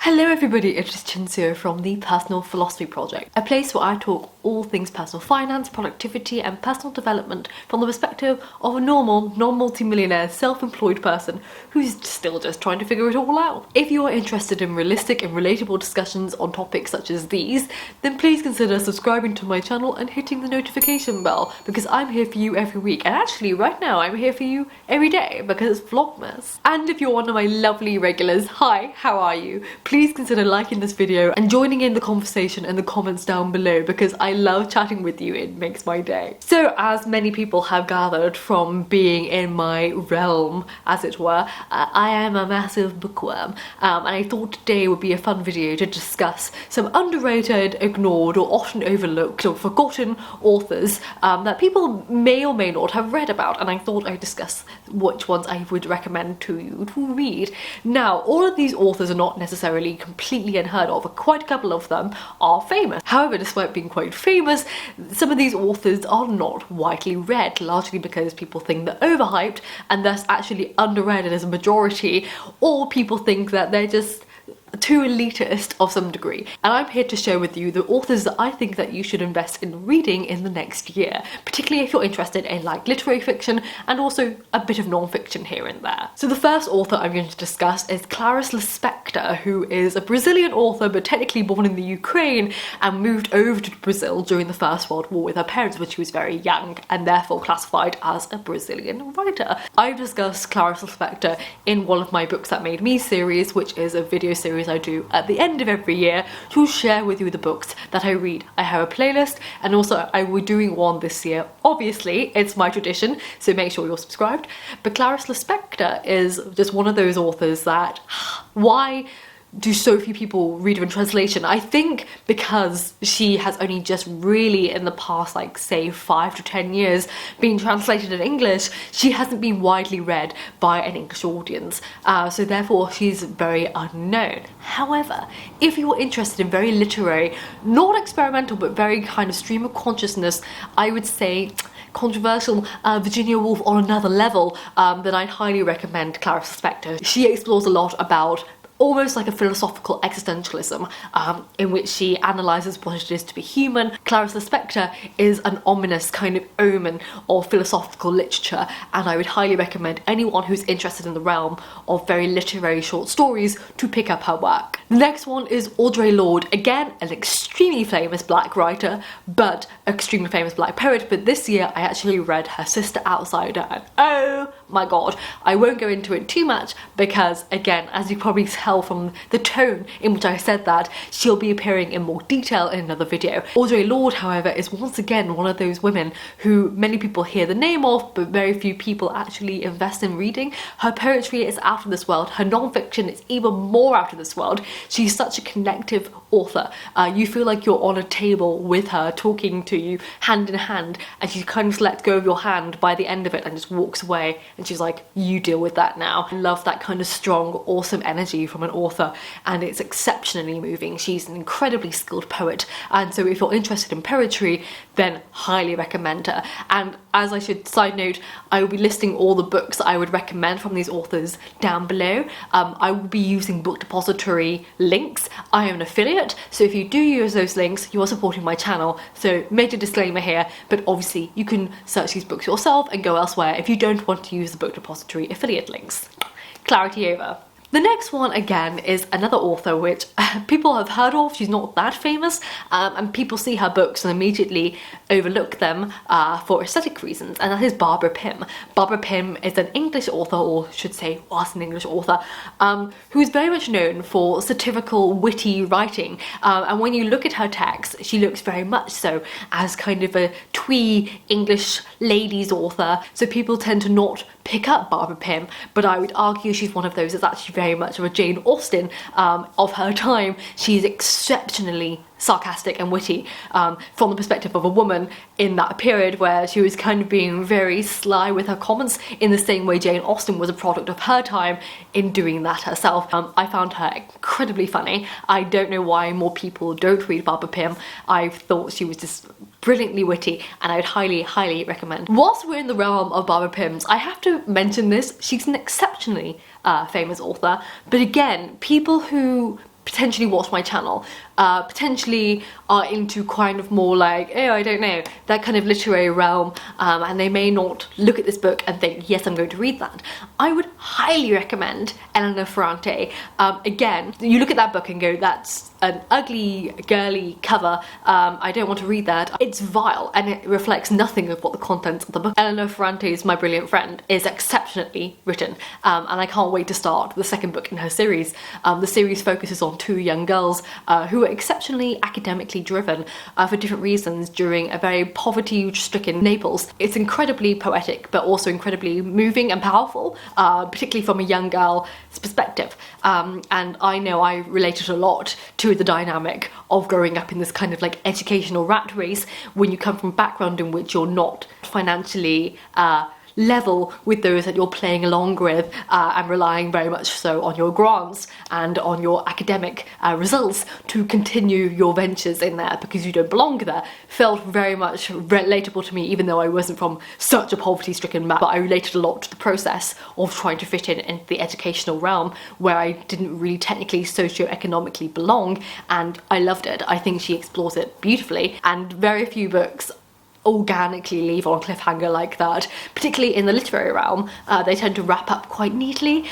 Hello everybody, it's just Chinsuo from the Personal Philosophy Project, a place where I talk all things personal finance, productivity and personal development from the perspective of a normal, non-multimillionaire, self-employed person who's still just trying to figure it all out. If you are interested in realistic and relatable discussions on topics such as these, then please consider subscribing to my channel and hitting the notification bell, because I'm here for you every week, and actually right now I'm here for you every day because it's Vlogmas. And if you're one of my lovely regulars, hi, how are you? Please consider liking this video and joining in the conversation in the comments down below, because I love chatting with you, it makes my day. So as many people have gathered from being in my realm, as it were, I am a massive bookworm, and I thought today would be a fun video to discuss some underrated, ignored or often overlooked or forgotten authors that people may or may not have read about, and I thought I'd discuss which ones I would recommend to you to read. Now, all of these authors are not necessarily completely unheard of, quite a couple of them are famous. However, despite being quite famous, some of these authors are not widely read, largely because people think they're overhyped and thus actually underrated as a majority, or people think that they're just too elitist of some degree. And I'm here to share with you the authors that I think that you should invest in reading in the next year, particularly if you're interested in like literary fiction and also a bit of non-fiction here and there. So the first author I'm going to discuss is Clarice Lispector, who is a Brazilian author but technically born in the Ukraine and moved over to Brazil during the First World War with her parents when she was very young and therefore classified as a Brazilian writer. I've discussed Clarice Lispector in one of my Books That Made Me series, which is a video series I do at the end of every year to share with you the books that I read. I have a playlist, and also I will be doing one this year. Obviously, it's my tradition, so make sure you're subscribed. But Clarice Lispector is just one of those authors that, why do so few people read her in translation? I think because she has only just really in the past, like say 5 to 10 years, been translated in English. She hasn't been widely read by an English audience, so therefore she's very unknown. However, if you're interested in very literary, not experimental, but very kind of stream of consciousness, I would say controversial Virginia Woolf on another level, then I'd highly recommend Clarice Lispector. She explores a lot about almost like a philosophical existentialism, in which she analyses what it is to be human. Clarice Lispector is an ominous kind of omen of philosophical literature, and I would highly recommend anyone who's interested in the realm of very literary short stories to pick up her work. The next one is Audre Lorde, again an extremely famous black writer, but extremely famous black poet, but this year I actually read her Sister Outsider, and oh my god, I won't go into it too much because, again, as you probably tell from the tone in which I said that, she'll be appearing in more detail in another video. Audre Lorde, however, is once again one of those women who many people hear the name of, but very few people actually invest in reading. Her poetry is out of this world, her non-fiction is even more out of this world. She's such a connective author. You feel like you're on a table with her, talking to you hand in hand, and she kind of lets go of your hand by the end of it and just walks away, and she's like, you deal with that now. I love that kind of strong, awesome energy from an author, and it's exceptionally moving. She's an incredibly skilled poet, and so if you're interested in poetry, then highly recommend her. And as I should side note, I will be listing all the books I would recommend from these authors down below. I will be using book depository links. I am an affiliate, so if you do use those links, you are supporting my channel, so major disclaimer here, but obviously you can search these books yourself and go elsewhere if you don't want to use the book depository affiliate links. Clarity over. The next one, again, is another author which people have heard of. She's not that famous, and people see her books and immediately overlook them for aesthetic reasons, and that is Barbara Pym. Barbara Pym is an English author, or should say was an English author, who is very much known for satirical, witty writing, and when you look at her text, she looks very much so as kind of a twee English ladies author, so people tend to not pick up Barbara Pym, but I would argue she's one of those that's actually very much of a Jane Austen of her time. She's exceptionally sarcastic and witty from the perspective of a woman in that period where she was kind of being very sly with her comments, in the same way Jane Austen was a product of her time in doing that herself. I found her incredibly funny. I don't know why more people don't read Barbara Pym. I thought she was just brilliantly witty, and I would highly recommend. Whilst we're in the realm of Barbara Pym's, I have to mention this, she's an exceptionally famous author, but again, people who potentially watch my channel, potentially are into kind of more like, oh, I don't know, that kind of literary realm, and they may not look at this book and think, yes, I'm going to read that, I would highly recommend Elena Ferrante. Again, you look at that book and go, that's an ugly, girly cover, I don't want to read that. It's vile and it reflects nothing of what the contents of the book. Elena Ferrante's My Brilliant Friend is exceptionally written, and I can't wait to start the second book in her series. The series focuses on two young girls who are exceptionally academically driven for different reasons during a very poverty-stricken Naples. It's incredibly poetic but also incredibly moving and powerful, particularly from a young girl's perspective, and I know I related a lot to the dynamic of growing up in this kind of like educational rat race when you come from a background in which you're not financially level with those that you're playing along with, and relying very much so on your grants and on your academic results to continue your ventures in there because you don't belong there, felt very much relatable to me, even though I wasn't from such a poverty-stricken background. But I related a lot to the process of trying to fit in into the educational realm where I didn't really technically socio-economically belong, and I loved it. I think she explores it beautifully, and very few books organically leave on a cliffhanger like that, particularly in the literary realm. They tend to wrap up quite neatly,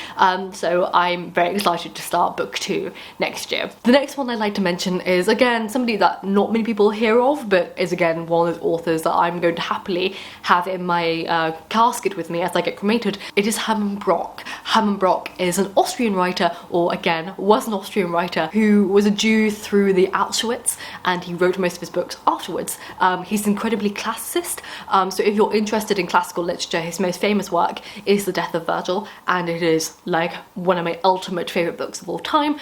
so I'm very excited to start book 2 next year. The next one I'd like to mention is again somebody that not many people hear of, but is again one of those authors that I'm going to happily have in my casket with me as I get cremated. It is Hermann Brock. Hermann Brock is an Austrian writer, or again was an Austrian writer, who was a Jew through the Auschwitz, and he wrote most of his books afterwards. He's incredibly classicist, so if you're interested in classical literature, his most famous work is The Death of Virgil, and it is like one of my ultimate favourite books of all time.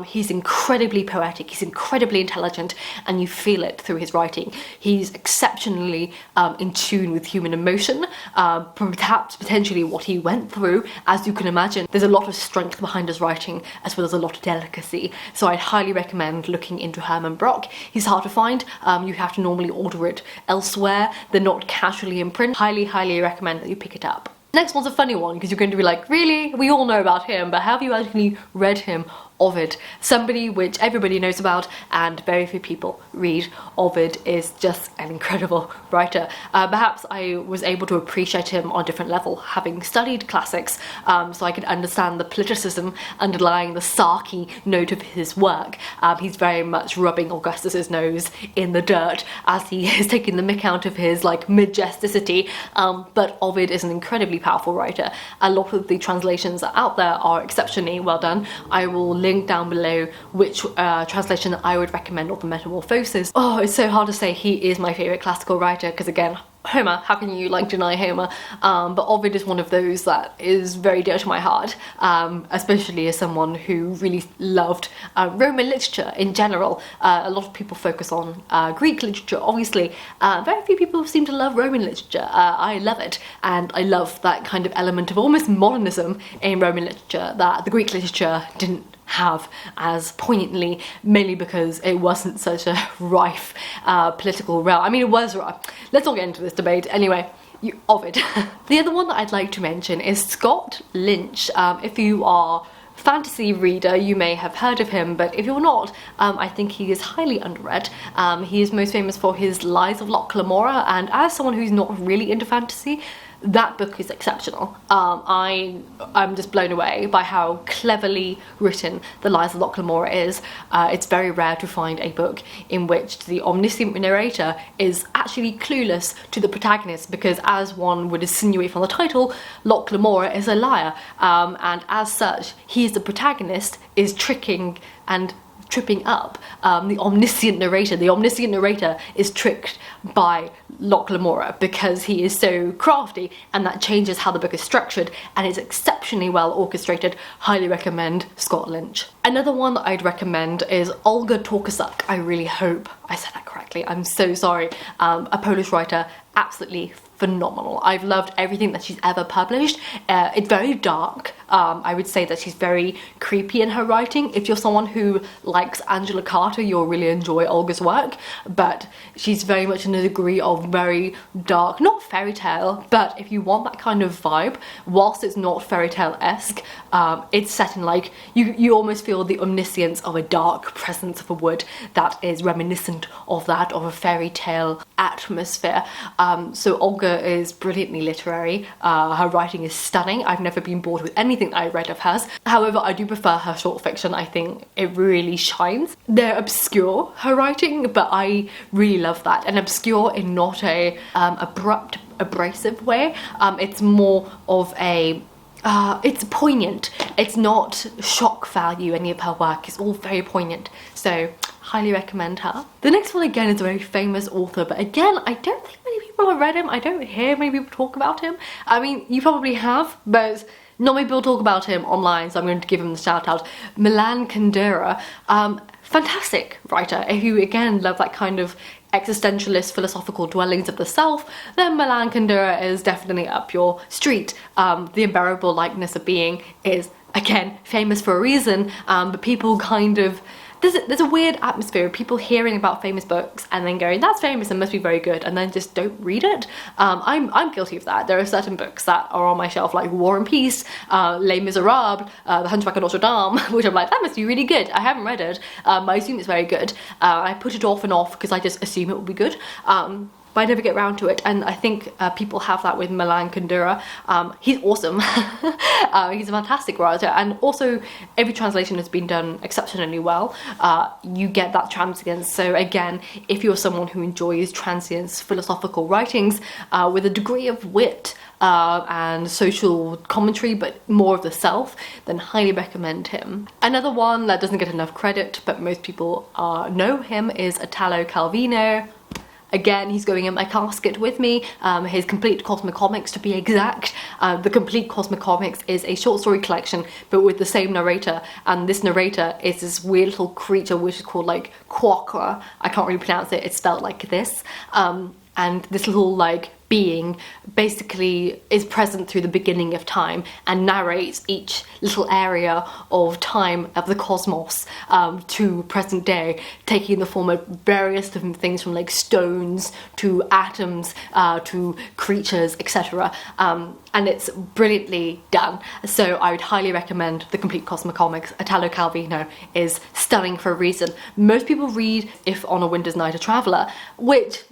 He's incredibly poetic, he's incredibly intelligent, and you feel it through his writing. He's exceptionally in tune with human emotion, perhaps potentially what he went through. As you can imagine, there's a lot of strength behind his writing as well as a lot of delicacy, so I'd highly recommend looking into Hermann Brock. He's hard to find, you have to normally order it elsewhere. They're not casually in print. Highly recommend that you pick it up. Next one's a funny one because you're going to be like, really? We all know about him, but have you actually read him? Ovid, somebody which everybody knows about and very few people read. Ovid is just an incredible writer. Perhaps I was able to appreciate him on a different level, having studied classics, so I could understand the politicism underlying the sarky note of his work. He's very much rubbing Augustus's nose in the dirt as he is taking the mick out of his like majesticity, but Ovid is an incredibly powerful writer. A lot of the translations out there are exceptionally well done. I will link down below which translation I would recommend of the Metamorphoses. Oh, it's so hard to say he is my favourite classical writer because again, Homer, how can you like deny Homer? But Ovid is one of those that is very dear to my heart, especially as someone who really loved Roman literature in general. A lot of people focus on Greek literature, obviously. Very few people seem to love Roman literature. I love it, and I love that kind of element of almost modernism in Roman literature that the Greek literature didn't have as poignantly, mainly because it wasn't such a rife political realm. I mean, it was rife. Let's not get into this debate. Anyway, Ovid. The other one that I'd like to mention is Scott Lynch. If you are a fantasy reader, you may have heard of him, but if you're not, I think he is highly underread. He is most famous for his Lies of Locke Lamora, and as someone who's not really into fantasy, that book is exceptional. I'm just blown away by how cleverly written The Lies of Locke Lamora is. It's very rare to find a book in which the omniscient narrator is actually clueless to the protagonist, because as one would insinuate from the title, Locke Lamora is a liar, and as such, he is the protagonist, is tricking and tripping up the omniscient narrator. The omniscient narrator is tricked by Locke Lamora because he is so crafty, and that changes how the book is structured and is exceptionally well orchestrated. Highly recommend Scott Lynch. Another one that I'd recommend is Olga Tokarczuk. I really hope I said that correctly. I'm so sorry. A Polish writer, absolutely phenomenal. I've loved everything that she's ever published. It's very dark. I would say that she's very creepy in her writing. If you're someone who likes Angela Carter, you'll really enjoy Olga's work, but she's very much in a degree of very dark, not fairy tale, but if you want that kind of vibe, whilst it's not fairy tale-esque, it's set in like, you almost feel the omniscience of a dark presence of a wood that is reminiscent of that, of a fairy tale atmosphere. So Olga is brilliantly literary. Her writing is stunning. I've never been bored with anything that I read of hers. However, I do prefer her short fiction. I think it really shines. They're obscure, her writing, but I really love that. And obscure in not a abrupt, abrasive way. It's more of a it's poignant. It's not shock value, any of her work. It's all very poignant. So highly recommend her. The next one again is a very famous author, but again, I don't think many people have read him. I don't hear many people talk about him. I mean, you probably have, but not many people talk about him online, so I'm going to give him the shout out. Milan Kundera, fantastic writer. If you again love that kind of existentialist philosophical dwellings of the self, then Milan Kundera is definitely up your street. The Unbearable Likeness of Being is again famous for a reason, but people kind of, there's a weird atmosphere of people hearing about famous books and then going, that's famous and must be very good, and then just don't read it. I'm guilty of that. There are certain books that are on my shelf, like War and Peace, Les Miserables, The Hunchback of Notre Dame, which I'm like, that must be really good. I haven't read it, but I assume it's very good. I put it off and off because I just assume it will be good. But I never get around to it, and I think people have that with Milan Kundera. He's awesome. He's a fantastic writer, and also every translation has been done exceptionally well. You get that transience. So again, if you're someone who enjoys transience philosophical writings with a degree of wit and social commentary, but more of the self, then highly recommend him. Another one that doesn't get enough credit, but most people know him, is Italo Calvino. Again, he's going in my casket with me. His Complete Cosmicomics, to be exact. The Complete Cosmicomics is a short story collection, but with the same narrator. And this narrator is this weird little creature which is called like Quokka. I can't really pronounce it. It's spelled like this. And this little like being basically is present through the beginning of time and narrates each little area of time of the cosmos to present day, taking the form of various different things from like stones to atoms to creatures, etc. And it's brilliantly done. So I would highly recommend The Complete Cosmicomics. Italo Calvino is stunning for a reason. Most people read If on a Winter's Night a Traveller, which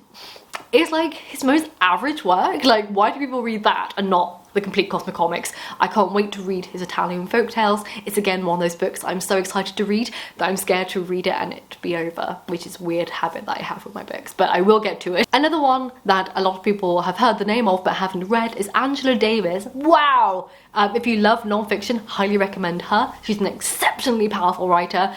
is like his most average work. Like, why do people read that and not The Complete Cosmicomics? I can't wait to read his Italian folktales. It's again one of those books I'm so excited to read that I'm scared to read it and it to be over, which is a weird habit that I have with my books, but I will get to it. Another one that a lot of people have heard the name of but haven't read is Angela Davis. Wow! If you love non-fiction, highly recommend her. She's an exceptionally powerful writer.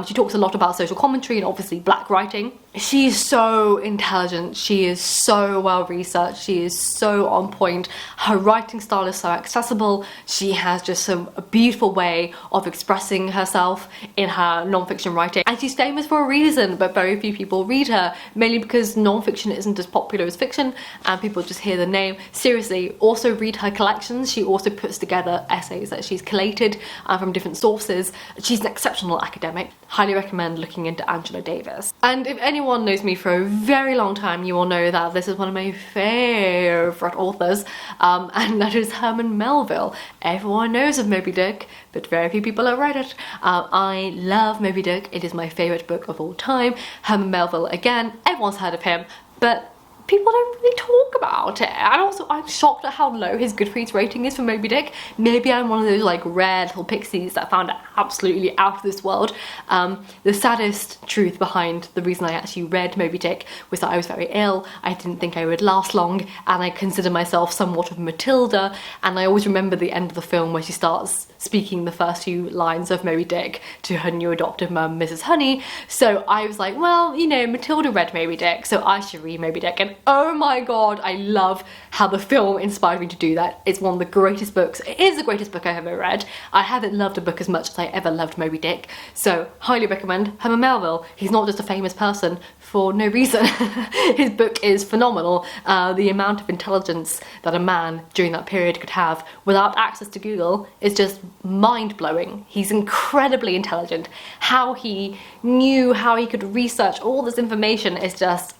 She talks a lot about social commentary and obviously black writing. She's so intelligent, she is so well researched, she is so on point. Her writing style is so accessible. She has just a beautiful way of expressing herself in her non-fiction writing, and she's famous for a reason, but very few people read her, mainly because non-fiction isn't as popular as fiction and people just hear the name. Seriously, also read her collections. She also puts together essays that she's collated from different sources. She's an exceptional academic. Highly recommend looking into Angela Davis. And if anyone knows me for a very long time, you will know that this is one of my favourite authors, and that is Herman Melville. Everyone knows of Moby Dick, but very few people have read it. I love Moby Dick. It is my favourite book of all time. Herman Melville, again, everyone's heard of him, but people don't really talk about it. And also, I'm shocked at how low his Goodreads rating is for Moby Dick. Maybe I'm one of those like rare little pixies that found it absolutely out of this world. The saddest truth behind the reason I actually read Moby Dick was that I was very ill. I didn't think I would last long, and I consider myself somewhat of Matilda, and I always remember the end of the film where she starts speaking the first few lines of Moby Dick to her new adoptive mum, Mrs. Honey. So I was like, well, you know, Matilda read Moby Dick, so I should read Moby Dick. And went, oh my god, I love how the film inspired me to do that. It's one of the greatest books. It is the greatest book I've ever read. I haven't loved a book as much as I ever loved Moby Dick, so highly recommend Herman Melville. He's not just a famous person for no reason. His book is phenomenal. The amount of intelligence that a man during that period could have without access to Google is just mind-blowing. He's incredibly intelligent. How he knew, how he could research all this information is just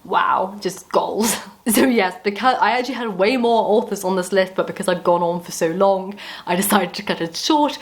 wow, just goals. So yes, because I actually had way more authors on this list, but because I've gone on for so long, I decided to cut it short.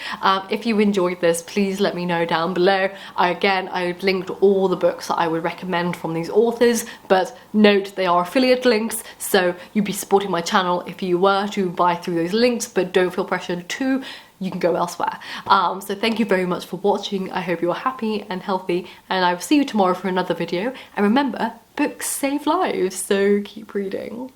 If you enjoyed this, please let me know down below. I've linked all the books that I would recommend from these authors, but note they are affiliate links, so you'd be supporting my channel if you were to buy through those links, but don't feel pressured to. You can go elsewhere. So thank you very much for watching. I hope you're happy and healthy, and I will see you tomorrow for another video. And remember, books save lives, so keep reading.